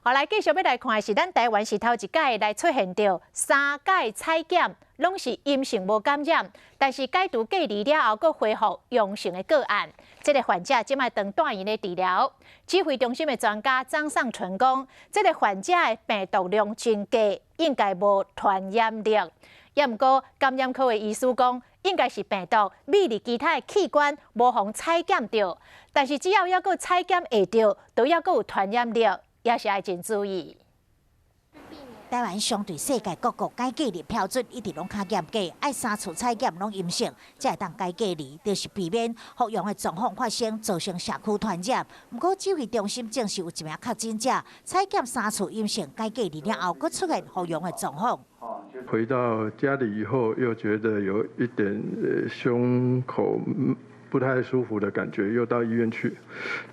后来继续要来看的是，咱台湾是头一届来出现着3届采检拢是阴性无感染，但是解除隔离了后，佫恢复阳性的个案。这个患者即卖当住院的治疗。指挥中心的专家张尚存讲，这个患者的病毒量真低，应该无传染力。也毋过，感染科的医师讲，应该是病毒秘入其他的器官，无妨采检到。但是只要还佫采检会到，都还佫有传染力，也是要真注意。台湾相对世界各国解隔离标准一直拢较严格，爱3次采检拢阴性，才会当解隔离，就是避免复阳的状况发生，造成社区传染。不过指挥中心证实有一名确诊者采检3次阴性，解隔离了后，佫出现复阳的状况。回到家里以后，又觉得有一点胸口不太舒服的感觉，又到医院去。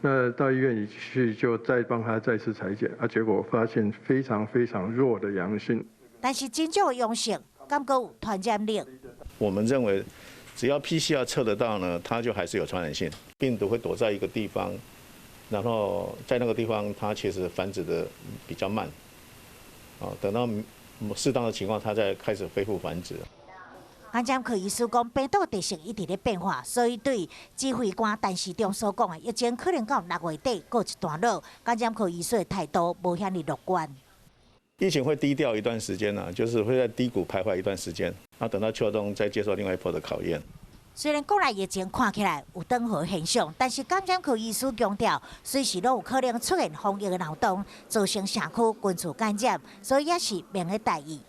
那到医院一去，就再帮他再次采检，结果发现非常非常弱的阳性。但是真正的阳性，敢佫有传染力？我们认为，只要 PCR 测得到呢，它就还是有传染性。病毒会躲在一个地方，然后在那个地方，它其实繁殖的比较慢。等到适当的情况，它再开始恢复繁殖。感染科医师讲，病毒特性一直在变化，所以对指挥官陈时中所讲的疫情可能到6月底告一段落。感染科医师的态度无遐尼乐观。疫情会低调一段时间呢，就是会在低谷徘徊一段时间，等到秋冬再接受另外一波的考验。虽然国内疫情看起来有缓和现象，但是感染科医师强调，随时都有可能出现防疫的漏洞，造成社区群聚感染，所以也是明的大意。